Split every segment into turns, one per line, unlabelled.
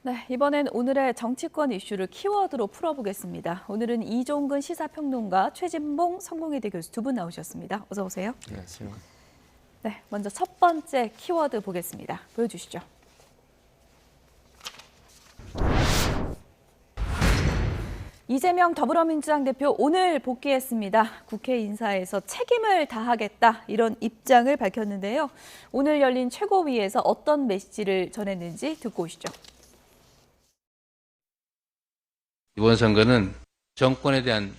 네, 이번엔 오늘의 정치권 이슈를 키워드로 풀어보겠습니다. 오늘은 이종근 시사평론가, 최진봉 성공회대 교수 두 분 나오셨습니다. 어서 오세요.
안녕하세요.
네, 먼저 첫 번째 키워드 보겠습니다. 보여주시죠. 이재명 더불어민주당 대표 오늘 복귀했습니다. 국회 인사에서 책임을 다하겠다 이런 입장을 밝혔는데요. 오늘 열린 최고위에서 어떤 메시지를 전했는지 듣고 오시죠.
이번 선거는 정권에 대한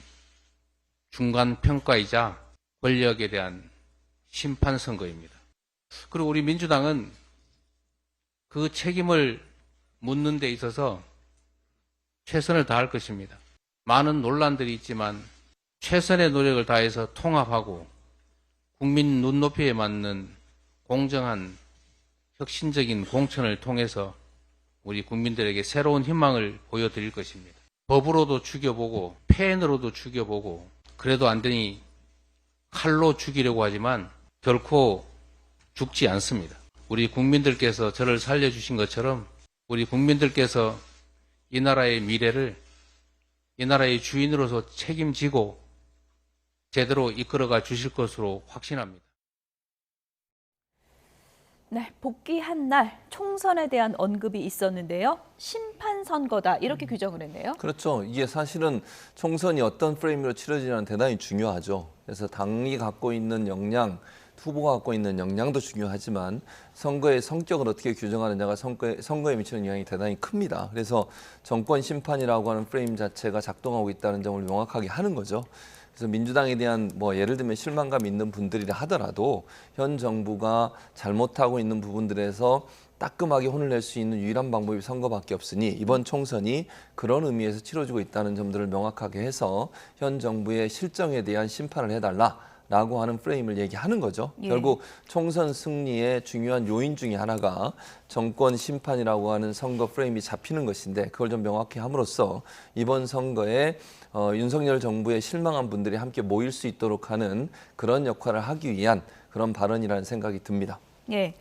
중간 평가이자 권력에 대한 심판 선거입니다. 그리고 우리 민주당은 그 책임을 묻는 데 있어서 최선을 다할 것입니다. 많은 논란들이 있지만 최선의 노력을 다해서 통합하고 국민 눈높이에 맞는 공정한 혁신적인 공천을 통해서 우리 국민들에게 새로운 희망을 보여드릴 것입니다. 법으로도 죽여보고 펜으로도 죽여보고 그래도 안 되니 칼로 죽이려고 하지만 결코 죽지 않습니다. 우리 국민들께서 저를 살려주신 것처럼 우리 국민들께서 이 나라의 미래를 이 나라의 주인으로서 책임지고 제대로 이끌어가 주실 것으로 확신합니다.
네, 복귀한 날 총선에 대한 언급이 있었는데요. 심판 선거다 이렇게 규정을 했네요.
그렇죠. 이게 사실은 총선이 어떤 프레임으로 치러지냐는 대단히 중요하죠. 그래서 당이 갖고 있는 역량, 후보가 갖고 있는 역량도 중요하지만 선거의 성격을 어떻게 규정하느냐가 선거에 미치는 영향이 대단히 큽니다. 그래서 정권 심판이라고 하는 프레임 자체가 작동하고 있다는 점을 명확하게 하는 거죠. 그래서 민주당에 대한 예를 들면 실망감 있는 분들이라 하더라도 현 정부가 잘못하고 있는 부분들에서 따끔하게 혼을 낼 수 있는 유일한 방법이 선거밖에 없으니 이번 총선이 그런 의미에서 치러지고 있다는 점들을 명확하게 해서 현 정부의 실정에 대한 심판을 해달라라고 하는 프레임을 얘기하는 거죠.
예.
결국 총선 승리의 중요한 요인 중에 하나가 정권 심판이라고 하는 선거 프레임이 잡히는 것인데 그걸 좀 명확히 함으로써 이번 선거에 윤석열 정부에 실망한 분들이 함께 모일 수 있도록 하는 그런 역할을 하기 위한 그런 발언이라는 생각이 듭니다.
예,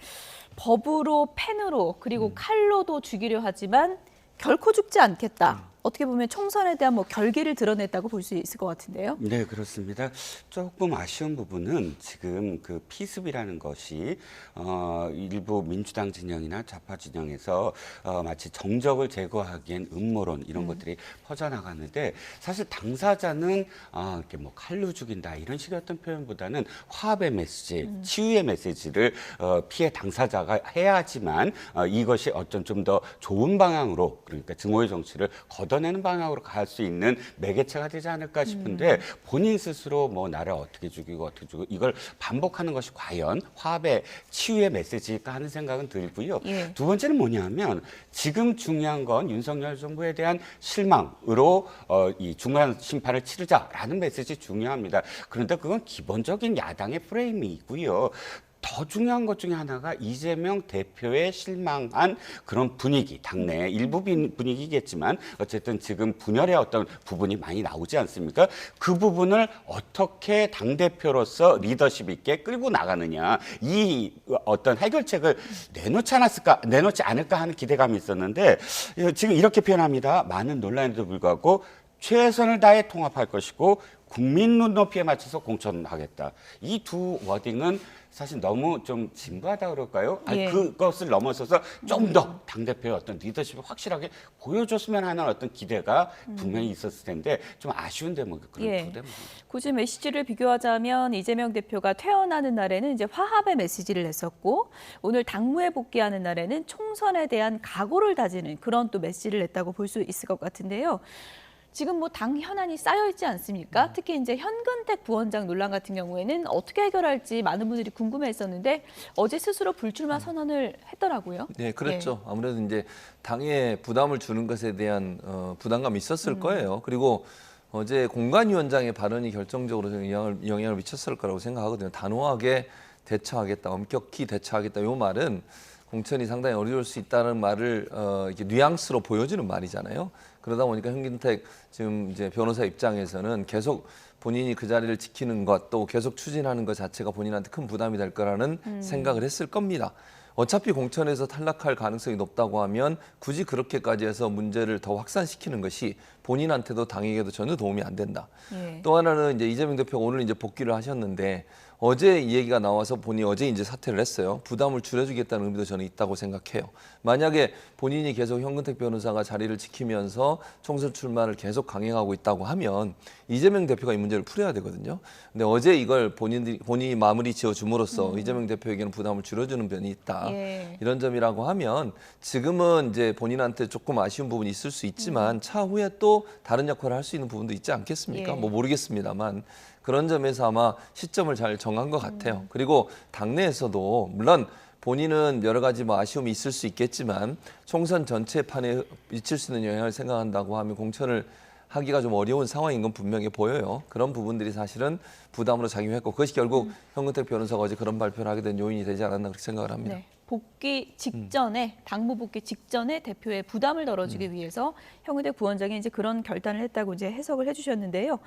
법으로 펜으로 그리고 칼로도 죽이려 하지만 결코 죽지 않겠다. 어떻게 보면 총선에 대한 결기를 드러냈다고 볼 수 있을 것 같은데요.
네, 그렇습니다. 조금 아쉬운 부분은 지금 그 피습이라는 것이 일부 민주당 진영이나 좌파 진영에서 마치 정적을 제거하기엔 음모론 이런 것들이 퍼져나갔는데 사실 당사자는 이렇게 칼로 죽인다 이런 식의 어떤 표현보다는 화합의 메시지, 치유의 메시지를 피해 당사자가 해야지만 이것이 어떤 좀 더 좋은 방향으로 그러니까 증오의 정치를 걷어내는 방향으로 갈 수 있는 매개체가 되지 않을까 싶은데 본인 스스로 나를 어떻게 죽이고 이걸 반복하는 것이 과연 화합의 치유의 메시지일까 하는 생각은 들고요.
예.
두 번째는 뭐냐면 지금 중요한 건 윤석열 정부에 대한 실망으로 이 중간 심판을 치르자라는 메시지 중요합니다. 그런데 그건 기본적인 야당의 프레임이 있고요. 더 중요한 것 중에 하나가 이재명 대표의 실망한 그런 분위기, 당내 일부 분위기겠지만 어쨌든 지금 분열의 어떤 부분이 많이 나오지 않습니까? 그 부분을 어떻게 당대표로서 리더십 있게 끌고 나가느냐, 이 어떤 해결책을 내놓지 않을까 하는 기대감이 있었는데 지금 이렇게 표현합니다. 많은 논란에도 불구하고 최선을 다해 통합할 것이고 국민 눈높이에 맞춰서 공천하겠다. 이 두 워딩은 사실 너무 좀 진부하다 그럴까요?
예.
그것을 넘어서서 좀 더 당대표의 어떤 리더십을 확실하게 보여줬으면 하는 어떤 기대가 분명히 있었을 텐데 좀 아쉬운 대목, 그런
예.
두 대목입니다.
굳이 메시지를 비교하자면 이재명 대표가 퇴원하는 날에는 이제 화합의 메시지를 냈었고 오늘 당무에 복귀하는 날에는 총선에 대한 각오를 다지는 그런 또 메시지를 냈다고 볼 수 있을 것 같은데요. 지금 당 현안이 쌓여 있지 않습니까? 특히 이제 현근택 부원장 논란 같은 경우에는 어떻게 해결할지 많은 분들이 궁금해했었는데 어제 스스로 불출마 선언을 했더라고요.
네, 그렇죠. 아무래도 이제 당에 부담을 주는 것에 대한 부담감이 있었을 거예요. 그리고 어제 공관위원장의 발언이 결정적으로 영향을 미쳤을 거라고 생각하거든요. 단호하게 대처하겠다, 엄격히 대처하겠다. 이 말은 공천이 상당히 어려울 수 있다는 말을 이렇게 뉘앙스로 보여주는 말이잖아요. 그러다 보니까 현근택 지금 이제 변호사 입장에서는 계속 본인이 그 자리를 지키는 것 또 계속 추진하는 것 자체가 본인한테 큰 부담이 될 거라는 생각을 했을 겁니다. 어차피 공천에서 탈락할 가능성이 높다고 하면 굳이 그렇게까지 해서 문제를 더 확산시키는 것이 본인한테도 당에게도 전혀 도움이 안 된다.
예.
또 하나는 이제 이재명 대표가 오늘 이제 복귀를 하셨는데 어제 이 얘기가 나와서 본인이 어제 이제 사퇴를 했어요. 부담을 줄여주겠다는 의미도 저는 있다고 생각해요. 만약에 본인이 계속 현근택 변호사가 자리를 지키면서 총선 출마를 계속 강행하고 있다고 하면 이재명 대표가 이 문제를 풀어야 되거든요. 근데 어제 이걸 본인이 마무리 지어줌으로써 이재명 대표에게는 부담을 줄여주는 면이 있다.
예.
이런 점이라고 하면 지금은 이제 본인한테 조금 아쉬운 부분이 있을 수 있지만 차후에 또 다른 역할을 할 수 있는 부분도 있지 않겠습니까?
예.
뭐 모르겠습니다만 그런 점에서 아마 시점을 잘 정한 것 같아요. 그리고 당내에서도 물론 본인은 여러 가지 뭐 아쉬움이 있을 수 있겠지만 총선 전체 판에 미칠 수 있는 영향을 생각한다고 하면 공천을 하기가 좀 어려운 상황인 건 분명히 보여요. 그런 부분들이 사실은 부담으로 작용했고 그것이 결국 현근택 변호사가 어제 그런 발표를 하게 된 요인이 되지 않았나 그렇게 생각을 합니다.
네. 복귀 직전에 당무 복귀 직전에 대표의 부담을 덜어주기 위해서 현근택 부원장이 이제 그런 결단을 했다고 이제 해석을 해주셨는데요.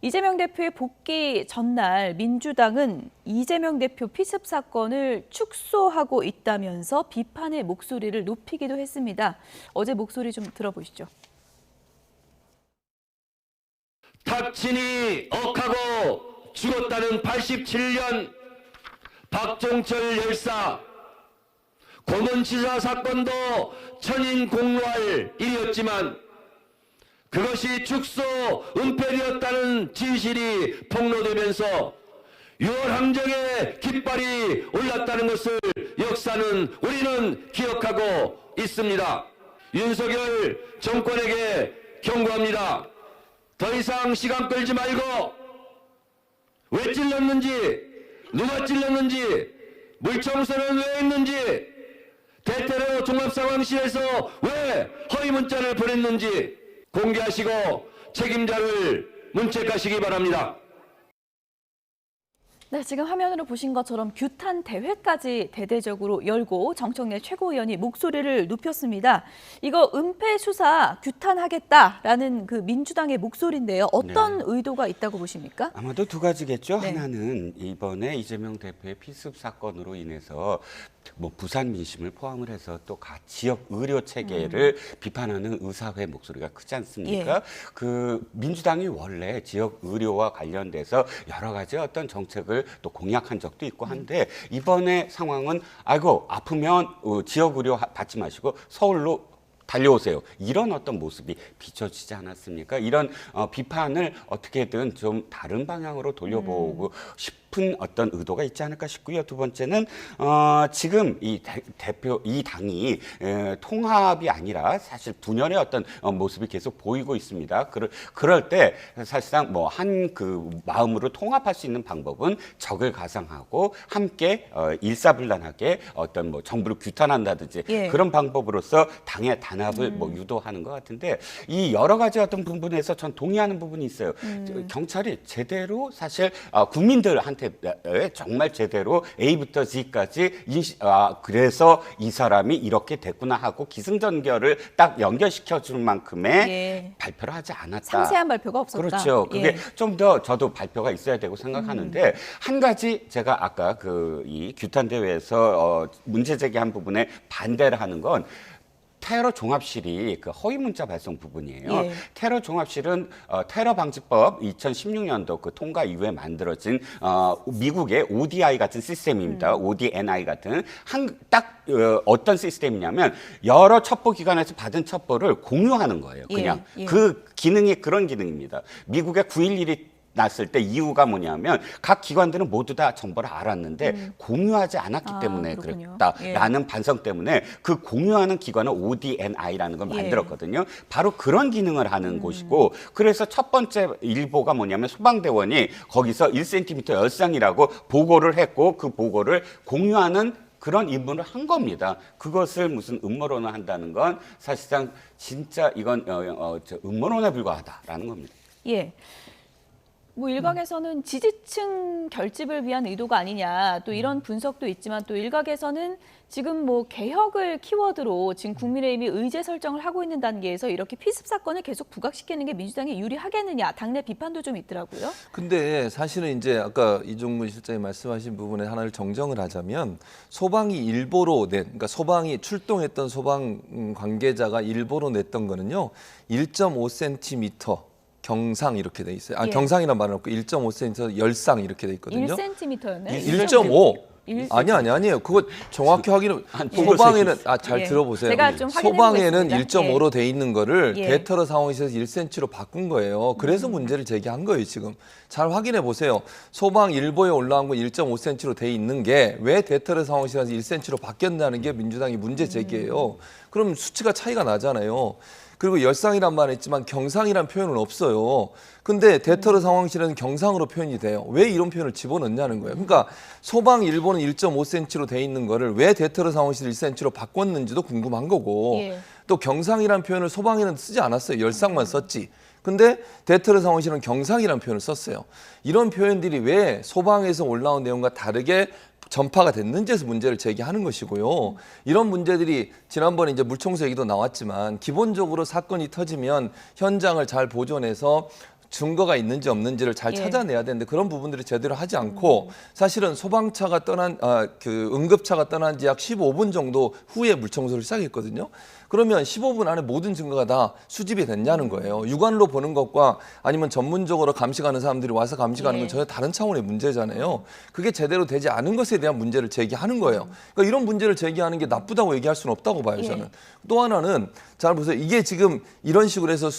이재명 대표의 복귀 전날 민주당은 이재명 대표 피습 사건을 축소하고 있다면서 비판의 목소리를 높이기도 했습니다. 어제 목소리 좀 들어보시죠.
탁친이 억하고 죽었다는 87년 박종철 열사 고문치사 사건도 천인공노할 일이었지만 그것이 축소 은폐되었다는 진실이 폭로되면서 6월 항쟁의 깃발이 올랐다는 것을 역사는 우리는 기억하고 있습니다. 윤석열 정권에게 경고합니다. 더 이상 시간 끌지 말고 왜 찔렀는지, 누가 찔렀는지, 물청소는 왜 했는지, 대테러 종합상황실에서 왜 허위 문자를 보냈는지 공개하시고 책임자를 문책하시기 바랍니다.
네, 지금 화면으로 보신 것처럼 규탄 대회까지 대대적으로 열고 정청래 최고위원이 목소리를 높였습니다. 이거 은폐 수사 규탄하겠다라는 그 민주당의 목소리인데요. 어떤 의도가 있다고 보십니까?
아마도 두 가지겠죠.
네.
하나는 이번에 이재명 대표의 피습 사건으로 인해서 뭐 부산 민심을 포함을 해서 또 각 지역 의료 체계를 비판하는 의사회 목소리가 크지 않습니까?
예.
그 민주당이 원래 지역 의료와 관련돼서 여러 가지 어떤 정책을 또 공약한 적도 있고 한데 이번에 상황은 아이고 아프면 지역 의료 받지 마시고 서울로 달려오세요. 이런 어떤 모습이 비춰지지 않았습니까? 이런 비판을 어떻게든 좀 다른 방향으로 돌려보고 싶은 어떤 의도가 있지 않을까 싶고요. 두 번째는 지금 이 이 당이 통합이 아니라 사실 분열의 어떤 모습이 계속 보이고 있습니다. 그럴 때 사실상 뭐 한 그 마음으로 통합할 수 있는 방법은 적을 가상하고 함께 일사불란하게 어떤 뭐 정부를 규탄한다든지
예.
그런 방법으로서 당의 단합을 뭐 유도하는 것 같은데 이 여러 가지 어떤 부분에서 전 동의하는 부분이 있어요. 경찰이 제대로 사실 국민들한테 정말 제대로 A부터 Z까지 그래서 이 사람이 이렇게 됐구나 하고 기승전결을 딱 연결시켜 주는 만큼의
예.
발표를 하지 않았다.
상세한 발표가 없었다.
그렇죠. 그게
예.
좀 더 저도 발표가 있어야 되고 생각하는데 한 가지 제가 아까 그 이 규탄 대회에서 문제 제기한 부분에 반대를 하는 건 테러 종합실이 그 허위 문자 발송 부분이에요.
예.
테러 종합실은 테러 방지법 2016년도 그 통과 이후에 만들어진 미국의 ODI 같은 시스템입니다. ODNI 같은 어떤 시스템이냐면 여러 첩보 기관에서 받은 첩보를 공유하는 거예요. 그냥
예.
그 기능이 그런 기능입니다. 미국의 9.11이 났을 때 이유가 뭐냐면 각 기관들은 모두 다 정보를 알았는데 공유하지 않았기 때문에
그렇군요.
그랬다라는 반성 때문에 그 공유하는 기관은 ODNI라는 걸 만들었거든요. 바로 그런 기능을 하는 곳이고 그래서 첫 번째 일보가 뭐냐면 소방대원이 거기서 1cm 열상이라고 보고를 했고 그 보고를 공유하는 그런 임무를 한 겁니다. 그것을 무슨 음모론을 한다는 건 사실상 진짜 이건 음모론에 불과하다라는 겁니다.
예. 뭐 일각에서는 지지층 결집을 위한 의도가 아니냐 또 이런 분석도 있지만 또 일각에서는 지금 뭐 개혁을 키워드로 지금 국민의힘이 의제 설정을 하고 있는 단계에서 이렇게 피습 사건을 계속 부각시키는 게 민주당에 유리하겠느냐 당내 비판도 좀 있더라고요.
근데 사실은 이제 아까 이종문 실장이 말씀하신 부분에 하나를 정정을 하자면 소방이 일보로 낸, 그러니까 소방이 출동했던 소방 관계자가 일보로 냈던 거는요 1.5cm 경상 이렇게 돼 있어요.
예.
경상이란 말은 없고 1.5cm 열상 이렇게 돼 있거든요.
1cm였나요?
1.5. 아니에요. 그거 정확히 확인을 소방에는 잘
예.
들어보세요.
제가 좀 확인해
소방에는
보겠습니다.
1.5로 돼 있는 거를
예.
대터러 상황에서 1cm로 바꾼 거예요. 그래서 문제를 제기한 거예요, 지금. 잘 확인해 보세요. 소방 일보에 올라온 건 1.5cm로 돼 있는 게 왜 대터러 상황에서 1cm로 바뀌었냐는 게 민주당이 문제 제기예요. 그럼 수치가 차이가 나잖아요. 그리고 열상이란 말은 있지만 경상이란 표현은 없어요. 근데 대터러 상황실은 경상으로 표현이 돼요. 왜 이런 표현을 집어넣냐는 거예요. 그러니까 소방 일본은 1.5cm로 돼 있는 거를 왜 대터러 상황실 1cm로 바꿨는지도 궁금한 거고
예.
또 경상이란 표현을 소방에는 쓰지 않았어요. 열상만 썼지. 근데 대터러 상황실은 경상이라는 표현을 썼어요. 이런 표현들이 왜 소방에서 올라온 내용과 다르게 전파가 됐는지에서 문제를 제기하는 것이고요. 이런 문제들이 지난번에 이제 물청소 얘기도 나왔지만 기본적으로 사건이 터지면 현장을 잘 보존해서 증거가 있는지 없는지를 잘
예.
찾아내야 되는데 그런 부분들을 제대로 하지 않고 사실은 소방차가 떠난 응급차가 떠난 지 약 15분 정도 후에 물청소를 시작했거든요. 그러면 15분 안에 모든 증거가 다 수집이 됐냐는 거예요. 육안으로 보는 것과 아니면 전문적으로 감식하는 사람들이 와서 감식하는 건
예.
전혀 다른 차원의 문제잖아요. 그게 제대로 되지 않은 것에 대한 문제를 제기하는 거예요. 그러니까 이런 문제를 제기하는 게 나쁘다고 얘기할 수는 없다고 봐요, 저는.
예.
또 하나는 잘 보세요. 이게 지금 이런 식으로 해서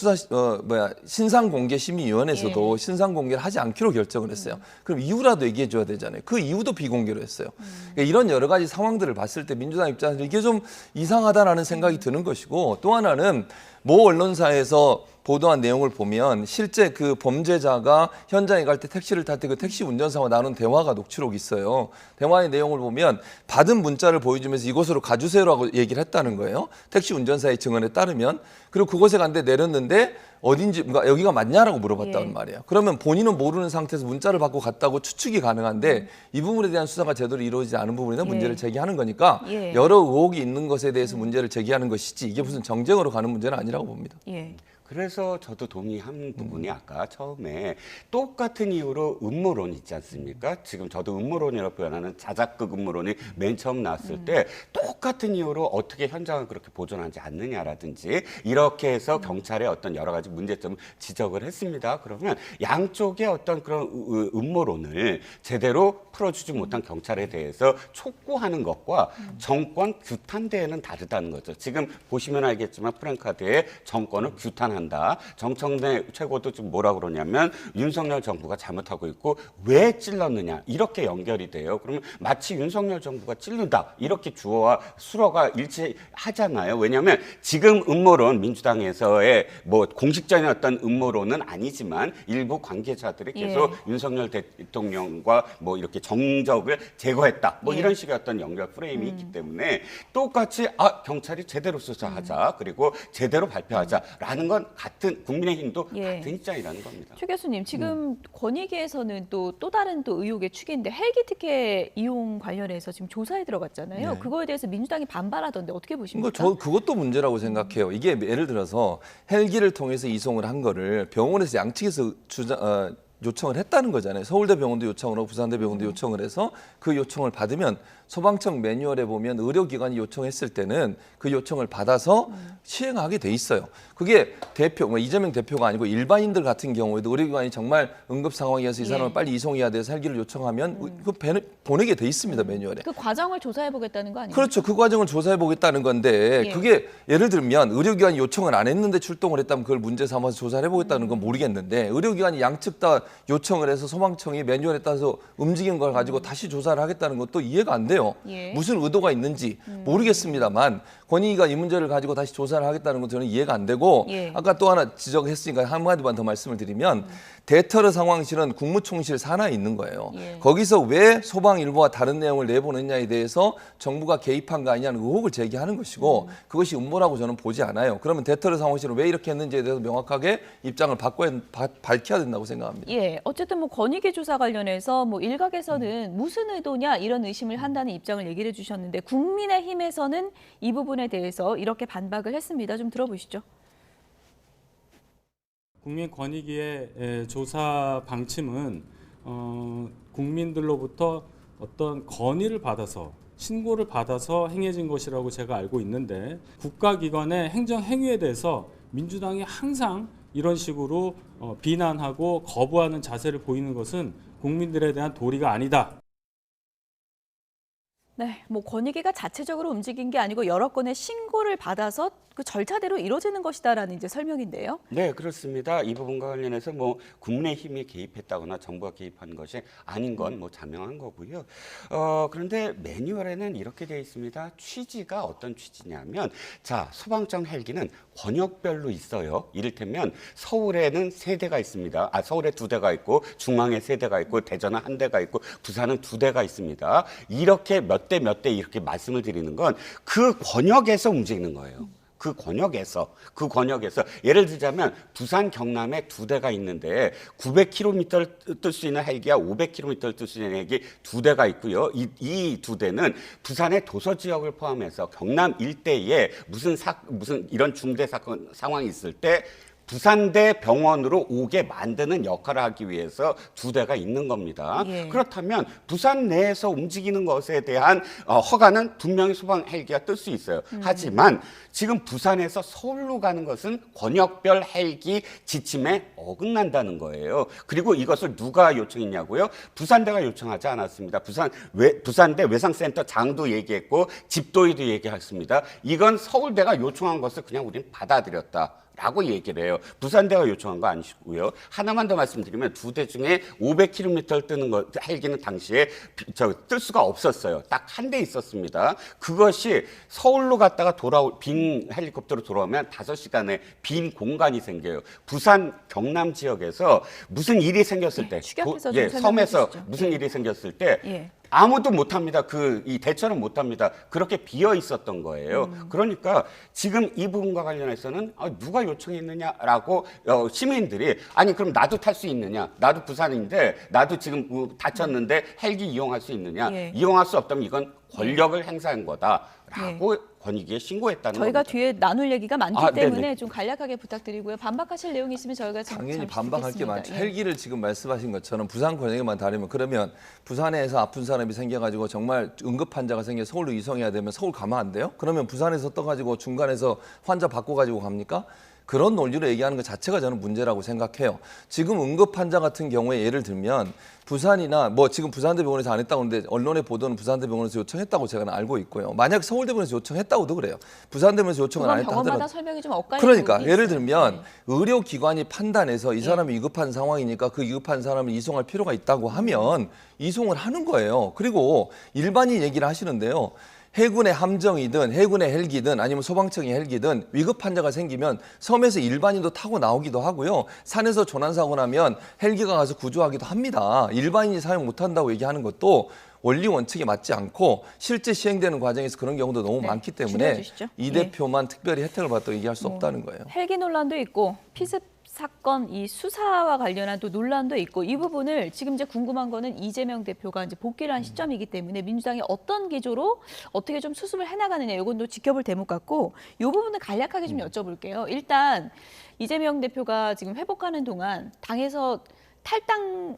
신상공개심의위원회에서도 신상 공개를 하지 않기로 결정을 했어요. 그럼 이유라도 얘기해 줘야 되잖아요. 그 이유도 비공개로 했어요. 그러니까 이런 여러 가지 상황들을 봤을 때 민주당 입장에서 이게 좀 이상하다라는 생각이 드는 것이고 또 하나는 모 언론사에서 보도한 내용을 보면 실제 그 범죄자가 현장에 갈 때 택시를 탈 때 그 택시 운전사와 나눈 대화가 녹취록이 있어요. 대화의 내용을 보면 받은 문자를 보여주면서 이곳으로 가주세요라고 얘기를 했다는 거예요. 택시 운전사의 증언에 따르면. 그리고 그곳에 갔는데 내렸는데 어딘지, 그러니까 여기가 맞냐라고 물어봤다는
예.
말이에요. 그러면 본인은 모르는 상태에서 문자를 받고 갔다고 추측이 가능한데 이 부분에 대한 수사가 제대로 이루어지지 않은 부분에는 문제를 제기하는 거니까
예.
여러 의혹이 있는 것에 대해서 문제를 제기하는 것이지 이게 무슨 정쟁으로 가는 문제는 아니라고 봅니다.
예.
그래서 저도 동의한 부분이 아까 처음에 똑같은 이유로 음모론 있지 않습니까? 지금 저도 음모론이라고 표현하는 자작극 음모론이 맨 처음 나왔을 때 똑같은 이유로 어떻게 현장을 그렇게 보존하지 않느냐라든지 이렇게 해서 경찰의 어떤 여러 가지 문제점을 지적을 했습니다. 그러면 양쪽의 어떤 그런 음모론을 제대로 풀어주지 못한 경찰에 대해서 촉구하는 것과 정권 규탄대회는 다르다는 거죠. 지금 보시면 알겠지만 프랭카드에 정권을 규탄한다. 정청래 최고도 지금 뭐라 그러냐면 윤석열 정부가 잘못하고 있고 왜 찔렀느냐 이렇게 연결이 돼요. 그러면 마치 윤석열 정부가 찔른다 이렇게 주어와 수어가 일치하잖아요. 왜냐하면 지금 음모론 민주당에서의 뭐 공식적인 어떤 음모론은 아니지만 일부 관계자들이 계속 윤석열 대통령과 뭐 이렇게 정적을 제거했다 뭐 이런 식의 어떤 연결 프레임이 있기 때문에 똑같이 경찰이 제대로 수사하자 그리고 제대로 발표하자라는 건 같은 국민의힘도 같은 입장이라는 겁니다.
최 교수님, 지금 권익위에서는 또 다른 또 의혹의 축인데 헬기 특혜 이용 관련해서 지금 조사에 들어갔잖아요.
네.
그거에 대해서 민주당이 반발하던데 어떻게 보십니까?
그것도 문제라고 생각해요. 이게 예를 들어서 헬기를 통해서 이송을 한 거를 병원에서 양측에서 요청을 했다는 거잖아요. 서울대병원도 요청을 하고 부산대병원도 요청을 해서 그 요청을 받으면 소방청 매뉴얼에 보면 의료기관이 요청했을 때는 그 요청을 받아서 시행하게 돼 있어요. 그게 이재명 대표가 아니고 일반인들 같은 경우에도 의료기관이 정말 응급 상황이어서 이 사람을 빨리 이송해야 돼서 헬기를 요청하면 보내게 돼 있습니다, 매뉴얼에.
그 과정을 조사해 보겠다는 거 아니에요?
그렇죠. 그 과정을 조사해 보겠다는 건데 그게 예를 들면 의료기관이 요청을 안 했는데 출동을 했다면 그걸 문제 삼아서 조사를 해보겠다는 건 모르겠는데 의료기관이 양측 다 요청을 해서 소방청이 매뉴얼에 따라서 움직인 걸 가지고 다시 조사를 하겠다는 것도 이해가 안 돼요.
예.
무슨 의도가 있는지 모르겠습니다만 권익위가 이 문제를 가지고 다시 조사를 하겠다는 건 저는 이해가 안 되고
예.
아까 또 하나 지적했으니까 한마디만 더 말씀을 드리면 대터르 상황실은 국무총실 산하에 있는 거예요.
예.
거기서 왜 소방일보와 다른 내용을 내보냈냐에 대해서 정부가 개입한 거 아니냐는 의혹을 제기하는 것이고 그것이 음모라고 저는 보지 않아요. 그러면 대터르 상황실은 왜 이렇게 했는지에 대해서 명확하게 입장을 밝혀야 된다고 생각합니다.
예, 어쨌든 뭐 권익위 조사 관련해서 뭐 일각에서는 무슨 의도냐 이런 의심을 한다는 입장을 얘기를 해주셨는데 국민의힘에서는 이 부분에 대해서 이렇게 반박을 했습니다. 좀 들어보시죠.
국민권익위의 조사 방침은 국민들로부터 어떤 건의를 받아서 신고를 받아서 행해진 것이라고 제가 알고 있는데 국가기관의 행정행위에 대해서 민주당이 항상 이런 식으로 비난하고 거부하는 자세를 보이는 것은 국민들에 대한 도리가 아니다.
네, 뭐 권익위가 자체적으로 움직인 게 아니고 여러 건의 신고를 받아서 그 절차대로 이루어지는 것이다라는 이제 설명인데요.
네, 그렇습니다. 이 부분과 관련해서 뭐 국민의힘이 개입했다거나 정부가 개입한 것이 아닌 건 뭐 자명한 거고요. 그런데 매뉴얼에는 이렇게 되어 있습니다. 취지가 어떤 취지냐면, 자, 소방청 헬기는 권역별로 있어요. 이를테면 서울에는 3대가 있습니다. 서울에 2대가 있고, 중앙에 3대가 있고, 대전은 1대가 있고, 부산은 2대가 있습니다. 이렇게 몇 대 이렇게 말씀을 드리는 건 그 권역에서 움직이는 거예요. 그 권역에서 예를 들자면 부산 경남에 2대가 있는데 900km를 뜰 수 있는 헬기와 500km를 뜰 수 있는 헬기 2대가 있고요. 이 2대는 부산의 도서 지역을 포함해서 경남 일대에 무슨 이런 중대 사건 상황이 있을 때 부산대 병원으로 오게 만드는 역할을 하기 위해서 2대가 있는 겁니다.
예.
그렇다면 부산 내에서 움직이는 것에 대한 허가는 분명히 소방 헬기가 뜰 수 있어요. 하지만 지금 부산에서 서울로 가는 것은 권역별 헬기 지침에 어긋난다는 거예요. 그리고 이것을 누가 요청했냐고요? 부산대가 요청하지 않았습니다. 부산대 외상센터 장도 얘기했고 집도의도 얘기했습니다. 이건 서울대가 요청한 것을 그냥 우리는 받아들였다. 라고 얘기를 해요. 부산대가 요청한 거 아니고요. 하나만 더 말씀드리면 2대 중에 500km 뜨는 거 헬기는 당시에 뜰 수가 없었어요. 딱 한 대 있었습니다. 그것이 서울로 갔다가 빈 헬리콥터로 돌아오면 5시간에 빈 공간이 생겨요. 부산 경남 지역에서 무슨 일이 생겼을 때,
축약해서 좀 설명해
섬에서
주시죠.
무슨 일이 생겼을 때
예.
아무도 못합니다. 이 대처는 못합니다. 그렇게 비어 있었던 거예요. 그러니까 지금 이 부분과 관련해서는 누가 요청했느냐라고 시민들이 아니 그럼 나도 탈 수 있느냐? 나도 부산인데 나도 지금 다쳤는데 헬기 이용할 수 있느냐?
예.
이용할 수 없다면 이건 권력을 행사한 거다라고 권익위에 신고했다는
저희가
겁니다.
뒤에 나눌 얘기가 많기
네네.
때문에 좀 간략하게 부탁드리고요. 반박하실 내용이 있으면 저희가
당연히
잠시
반박할 게
듣겠습니다.
많죠.
예.
헬기를 지금 말씀하신 것처럼 부산 권역에만 다니면 그러면 부산에서 아픈 사람이 생겨가지고 정말 응급 환자가 생겨 서울로 이송해야 되면 서울 가면 안 돼요? 그러면 부산에서 떠가지고 중간에서 환자 바꿔가지고 갑니까? 그런 논리로 얘기하는 것 자체가 저는 문제라고 생각해요. 지금 응급 환자 같은 경우에 예를 들면 부산이나 뭐 지금 부산대병원에서 안 했다고 하는데 언론의 보도는 부산대병원에서 요청했다고 제가 알고 있고요. 만약 서울대병원에서 요청했다고도 그래요. 부산대병원에서 요청을 안
그건
했다
병원마다
하더라도.
설명이 좀 엇갈리고
그러니까 예를
있어요.
들면
네.
의료기관이 판단해서 이 사람이 위급한 상황이니까 그 위급한 사람을 이송할 필요가 있다고 하면 이송을 하는 거예요. 그리고 일반인 얘기를 하시는데요. 해군의 함정이든 해군의 헬기든 아니면 소방청의 헬기든 위급 환자가 생기면 섬에서 일반인도 타고 나오기도 하고요. 산에서 조난사고 나면 헬기가 가서 구조하기도 합니다. 일반인이 사용 못한다고 얘기하는 것도 원리 원칙에 맞지 않고 실제 시행되는 과정에서 그런 경우도 너무
네,
많기 때문에
줄여주시죠.
이
예.
대표만 특별히 혜택을 받다고 얘기할 수 없다는 거예요.
헬기 논란도 있고 피습 사건 이 수사와 관련한 또 논란도 있고 이 부분을 지금 이제 궁금한 거는 이재명 대표가 이제 복귀를 한 시점이기 때문에 민주당이 어떤 기조로 어떻게 좀 수습을 해나가느냐 이건 또 지켜볼 대목 같고 이 부분은 간략하게 좀 여쭤볼게요. 일단 이재명 대표가 지금 회복하는 동안 당에서 탈당이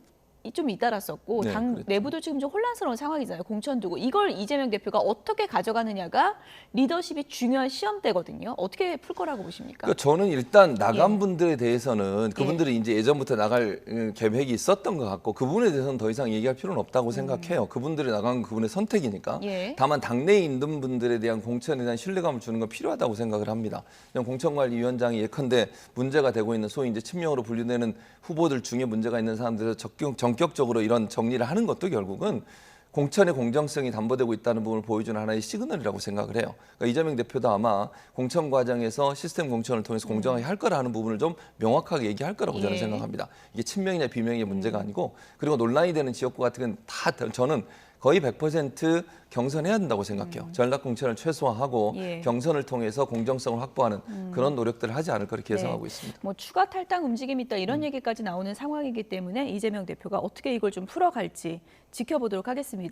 좀 잇따랐었고
네,
당
그랬죠.
내부도 지금 좀 혼란스러운 상황이잖아요. 공천 두고 이걸 이재명 대표가 어떻게 가져가느냐가 리더십이 중요한 시험대거든요. 어떻게 풀 거라고 보십니까?
그러니까 저는 일단 나간
예.
분들에 대해서는 그분들이 이제 예전부터 나갈 계획이 있었던 것 같고 그 부분에 대해서는 더 이상 얘기할 필요는 없다고 생각해요. 그분들이 나간 건 그분의 선택이니까.
예.
다만 당내에 있는 분들에 대한 공천에 대한 신뢰감을 주는 건 필요하다고 생각을 합니다. 공천관리위원장이 예컨대 문제가 되고 있는 소위 이제 친명으로 분류되는 후보들 중에 문제가 있는 사람들을 전격적으로 이런 정리를 하는 것도 결국은 공천의 공정성이 담보되고 있다는 부분을 보여주는 하나의 시그널이라고 생각을 해요. 그러니까 이재명 대표도 아마 공천 과정에서 시스템 공천을 통해서 공정하게 할 거라는 부분을 좀 명확하게 얘기할 거라고 저는
예.
생각합니다. 이게 친명이냐 비명의 문제가 아니고 그리고 논란이 되는 지역구 같은 건 다 저는 거의 100% 경선해야 된다고 생각해요. 전략 공천을 최소화하고
예.
경선을 통해서 공정성을 확보하는 그런 노력들을 하지 않을 그렇게 예상하고 있습니다.
뭐 추가 탈당 움직임이 있다 이런 얘기까지 나오는 상황이기 때문에 이재명 대표가 어떻게 이걸 좀 풀어갈지 지켜보도록 하겠습니다.